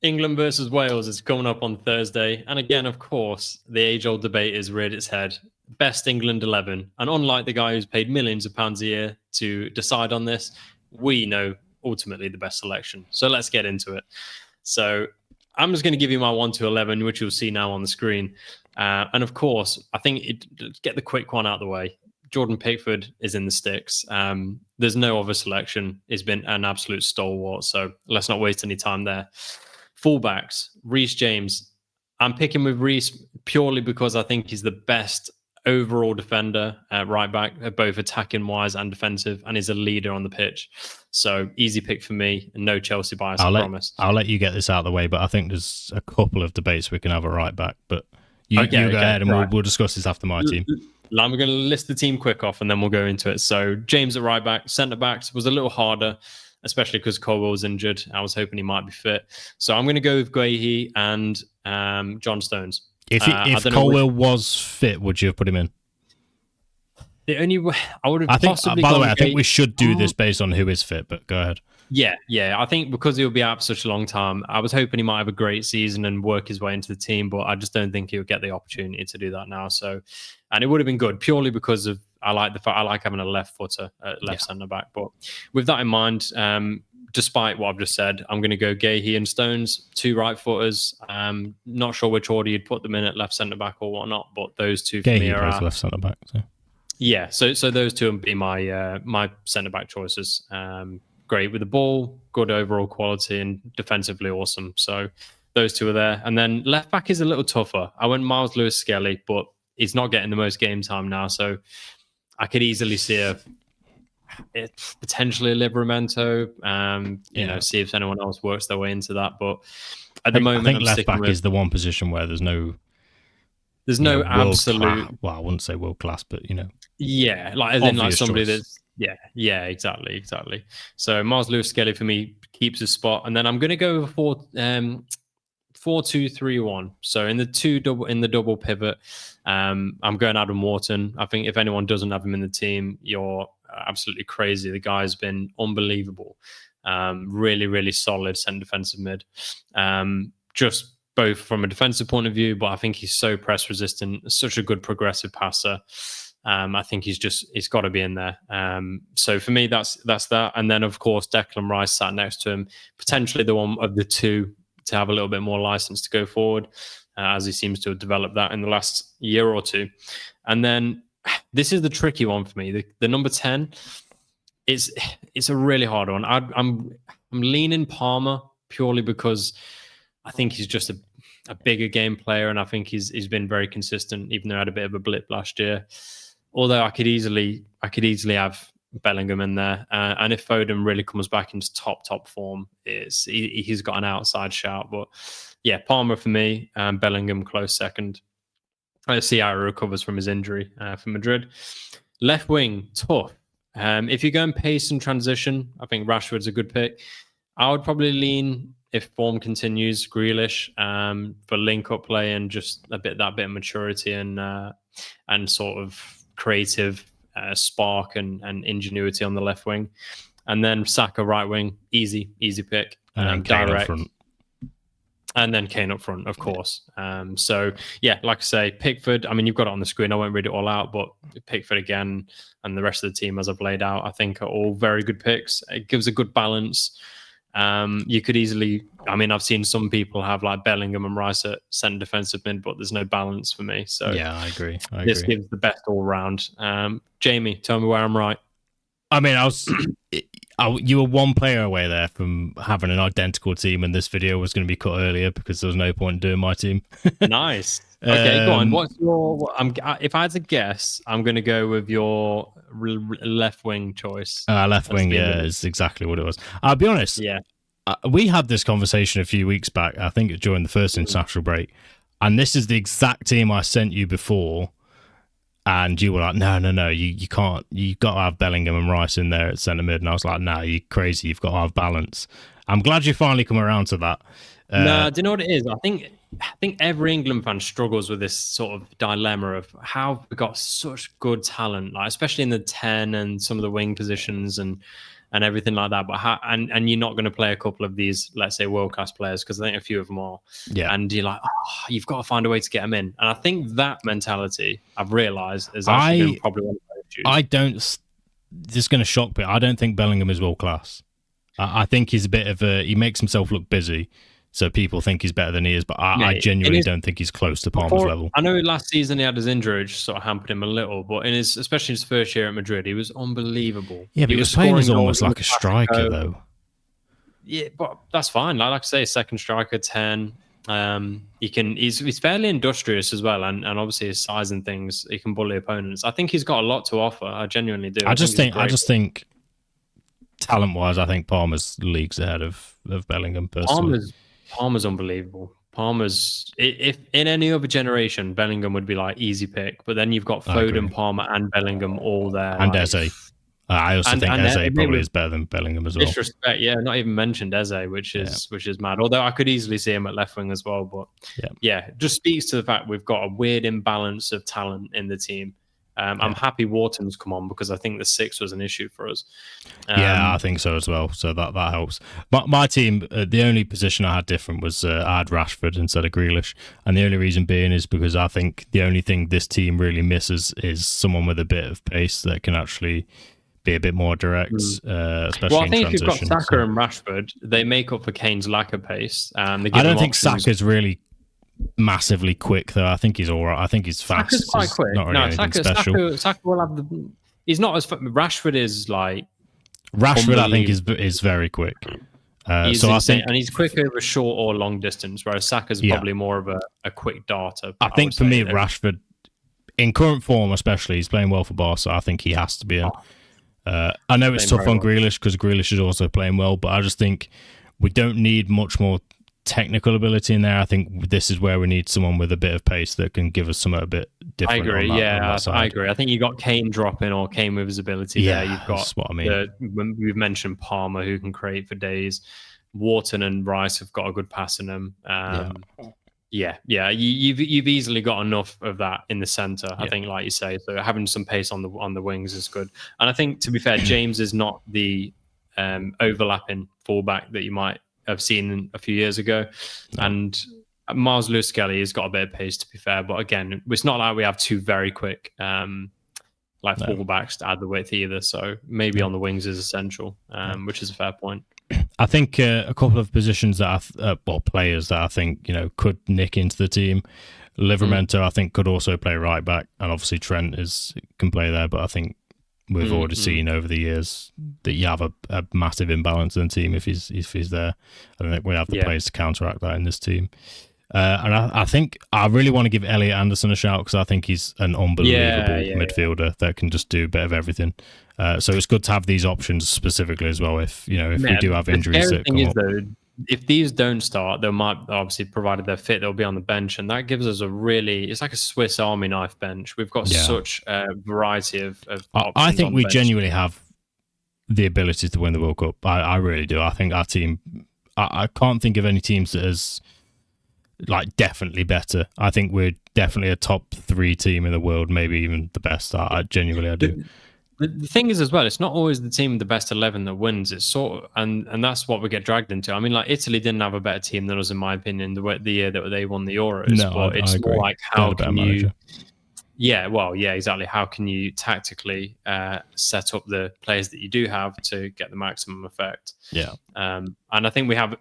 England versus Wales is coming up on Thursday. And again, of course, the age-old debate is reared its head. Best England 11. And unlike the guy who's paid millions of pounds a year to decide on this, we know ultimately the best selection. So let's get into it. So I'm just going to give you my 1 to 11, which you'll see now on the screen. And of course, I think get the quick one out of the way. Jordan Pickford is in the sticks. There's no other selection. He's been an absolute stalwart. So let's not waste any time there. Fullbacks, Reece James. I'm picking with Reece purely because I think he's the best overall defender at right back, both attacking wise and defensive, and is a leader on the pitch. So easy pick for me, and no Chelsea bias, I promise. I'll let you get this out of the way, but I think there's a couple of debates we can have at right back. But you go ahead and we'll discuss this after my team. I'm going to list the team quick off and then we'll go into it. So James at right back, centre backs was a little harder, especially because Colwill was injured. I was hoping he might be fit. So I'm going to go with Guehi and John Stones. If Colwill was fit, would you have put him in? The only way I would have possibly. By the way, I think we should do this based on who is fit. But go ahead. Yeah. I think because he'll be out for such a long time, I was hoping he might have a great season and work his way into the team, but I just don't think he'll get the opportunity to do that now. So, and it would have been good purely because of I like having a left footer at left centre back. But with that in mind, despite what I've just said, I'm going to go Guehi and Stones, 2 right footers. Not sure which order you'd put them in at left centre back or whatnot, but those two for me are plays left centre back. So. Yeah, so those two would be my centre back choices. Great with the ball, good overall quality, and defensively awesome. So those two are there. And then left back is a little tougher. I went Miles Lewis-Skelly, but he's not getting the most game time now. So I could easily see potentially a Livramento. See if anyone else works their way into that. But at the moment, I think left back is the one position where there's no absolute. Well, I wouldn't say world class, but yeah, like somebody that's. Yeah, exactly. So Miles Lewis-Skelly for me keeps his spot, and then I'm going to go for 4-2-3-1. So in the double pivot, I'm going Adam Wharton. I think if anyone doesn't have him in the team, you're absolutely crazy. The guy's been unbelievable. Really, really solid centre defensive mid. Just both from a defensive point of view, but I think he's so press resistant, such a good progressive passer. I think he's got to be in there. So for me, that's that. And then of course, Declan Rice sat next to him, potentially the one of the two to have a little bit more license to go forward, as he seems to have developed that in the last year or two. And then this is the tricky one for me. The number 10, it's a really hard one. I'm leaning Palmer purely because I think he's just a bigger game player, and I think he's been very consistent, even though he had a bit of a blip last year. Although I could easily have Bellingham in there, and if Foden really comes back into top form, he's got an outside shout. But yeah, Palmer for me, Bellingham close second. Let's see how he recovers from his injury for Madrid. Left wing, tough. If you go in pace and transition, I think Rashford's a good pick. I would probably lean, if form continues, Grealish for link-up play and just that bit of maturity and sort of creative spark and ingenuity on the left wing. And then Saka right wing, easy pick. And Kane up front. And then Kane up front, of course. So, yeah, like I say, Pickford, I mean, you've got it on the screen. I won't read it all out, but Pickford again and the rest of the team, as I've laid out, I think are all very good picks. It gives a good balance. You could easily, I mean, I've seen some people have like Bellingham and Rice at centre defensive mid, but there's no balance for me. So yeah, I agree. This gives the best all round. Jamie, tell me where I'm right. I mean, you were one player away there from having an identical team, and this video was going to be cut earlier because there was no point in doing my team. Nice. Okay, go on. What's your? If I had to guess, I'm going to go with your left wing choice. Left wing, is exactly what it was. I'll be honest. Yeah, we had this conversation a few weeks back. I think during the first international break, and this is the exact team I sent you before. And you were like, no, you can't. You got to have Bellingham and Rice in there at centre mid. And I was like, no, you're crazy. You've got to have balance. I'm glad you finally come around to that. No, do you know what it is? I think every England fan struggles with this sort of dilemma of how we got such good talent, like especially in the 10 and some of the wing positions, and and everything like that. But and you're not going to play a couple of these, let's say, world-class players, because I think a few of them are. Yeah. And you're like, oh, you've got to find a way to get them in. And I think that mentality, I've realised, has actually been probably one of the issues. I don't. This is going to shock me. I don't think Bellingham is world-class. I think he's a bit of a... He makes himself look busy, so people think he's better than he is, but I genuinely don't think he's close to Palmer's level. I know last season he had his injury, which sort of hampered him a little, but especially his first year at Madrid, he was unbelievable. Yeah, but he was playing as almost like a striker, though. Yeah, but that's fine. Like I say, second striker, 10. He's fairly industrious as well, and obviously his size and things, he can bully opponents. I think he's got a lot to offer. I genuinely do. I just think talent-wise, I think Palmer's leagues ahead of Bellingham personally. Palmer's unbelievable. Palmer's, if in any other generation, Bellingham would be like easy pick, but then you've got Foden, Palmer, and Bellingham all there. And Eze. I also think Eze probably is better than Bellingham as well. Disrespect, yeah, not even mentioned Eze, which is mad. Although I could easily see him at left wing as well, but it just speaks to the fact we've got a weird imbalance of talent in the team. I'm happy Wharton's come on, because I think the 6 was an issue for us. I think so as well. So that helps. My team, the only position I had different was I had Rashford instead of Grealish, and the only reason being is because I think the only thing this team really misses is someone with a bit of pace that can actually be a bit more direct, especially I think in if you've got transition. Saka and Rashford, they make up for Kane's lack of pace. I don't think Saka's really massively quick, though. I think he's all right. I think he's fast. Saka's quite quick. Not really anything special. Saka will have the... He's not as... Rashford is like... Rashford, I think, is very quick. He's insane, and he's quick over short or long distance, whereas Saka's probably more of a quick darter. I think for me, Rashford, in current form especially, he's playing well for Barca. I think he has to be in. I know it's tough on Grealish, because Grealish is also playing well, but I just think we don't need much more technical ability in there. I think this is where we need someone with a bit of pace that can give us something a bit different. I agree. I agree. I think you got Kane dropping, or Kane with his ability there. You've got that's what I mean. We've mentioned Palmer, who can create for days. Wharton and Rice have got a good pass in them. You've easily got enough of that in the centre. I think, like you say, so having some pace on the wings is good. And I think, to be fair, James is not the overlapping fullback that you might have seen a few years ago. No. And Miles Lewis-Skelly has got a bit of pace, to be fair, but again, it's not like we have two very quick fullbacks to add the width either. So maybe on the wings is essential, which is a fair point. I think a couple of positions that players that I think could nick into the team. Livramento, I think, could also play right back, and obviously Trent can play there. But I think we've already seen over the years that you have a massive imbalance in the team if he's there. I think we have the players to counteract that in this team. And I think I really want to give Elliot Anderson a shout, because I think he's an unbelievable midfielder that can just do a bit of everything. So it's good to have these options specifically as well. If we do have injuries that come up. If these don't start, they might, obviously, provided they're fit, they'll be on the bench, and that gives us it's like a Swiss Army knife bench. We've got such a variety of options. I think we genuinely have the ability to win the World Cup. I really do. I think our team. I can't think of any teams that is definitely better. I think we're definitely a top 3 team in the world, maybe even the best. I genuinely do. The thing is, as well, it's not always the team with the best 11 that wins. It's sort of, and that's what we get dragged into. I mean, Italy didn't have a better team than us, in my opinion, the year that they won the Euros. No, but it's I agree. more like, how can you... Manager. Exactly. How can you tactically set up the players that you do have to get the maximum effect? Yeah. And I think we have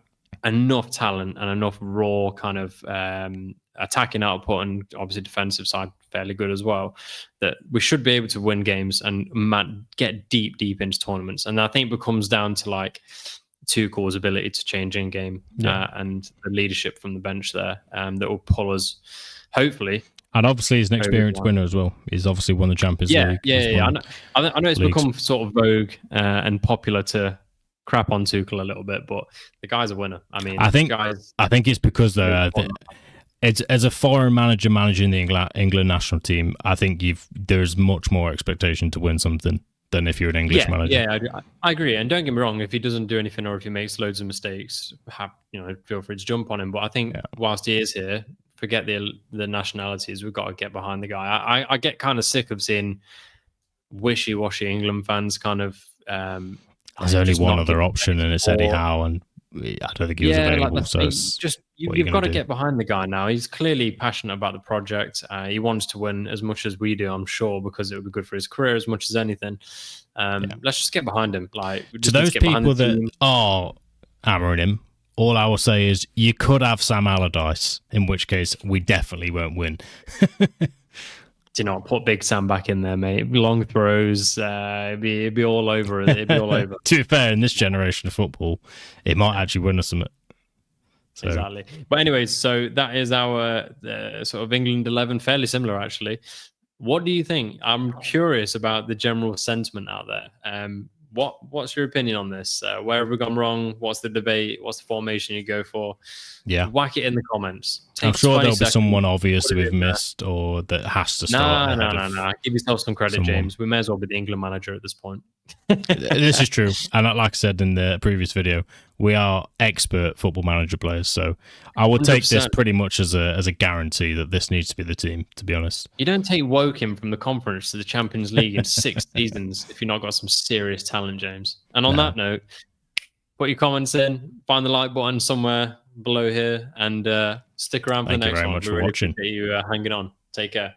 enough talent and enough raw kind of attacking output, and obviously defensive side fairly good as well, that we should be able to win games and get deep into tournaments. And I think it comes down to Tuchel's ability to change in game and the leadership from the bench there that will pull us, hopefully. And obviously he's an experienced winner as well. He's obviously won the Champions League. Yeah. I know it's become sort of vogue and popular to crap on Tuchel a little bit, but the guy's a winner. I mean, I think it's because though it's as a foreign manager managing the England national team, I think there's much more expectation to win something than if you're an English manager. Yeah, I agree. And don't get me wrong, if he doesn't do anything or if he makes loads of mistakes, feel free to jump on him. But I think whilst he is here, forget the nationalities, we've got to get behind the guy. I get kind of sick of seeing wishy-washy England fans kind of There's only just one not other giving option, and it's Eddie Howe, and I don't think he was available. So you've got to get behind the guy now. He's clearly passionate about the project. He wants to win as much as we do, I'm sure, because it would be good for his career as much as anything. Let's just get behind him. Like, to those people that are hammering him, all I will say is you could have Sam Allardyce, in which case we definitely won't win. Do you not put Big Sam back in there, mate? Long throws, it'd be all over. It'd be all over. To be fair, in this generation of football, it might actually win us something. So. Exactly. But anyways, so that is our sort of England 11, fairly similar actually. What do you think? I'm curious about the general sentiment out there. What's your opinion on this? Where have we gone wrong? What's the debate? What's the formation you go for? Yeah. Whack it in the comments. I'm sure there'll be someone obvious that we've missed or that has to start. No. Give yourself some credit, James. We may as well be the England manager at this point. This is true. And like I said in the previous video, we are expert football manager players. So I would take 100%. This pretty much as a guarantee that this needs to be the team, to be honest. You don't take Woking from the Conference to the Champions League in 6 seasons if you've not got some serious talent, James. And on that note, put your comments in, find the like button somewhere below here, and stick around for the next one. Thank you very much for watching. Appreciate you hanging on. Take care.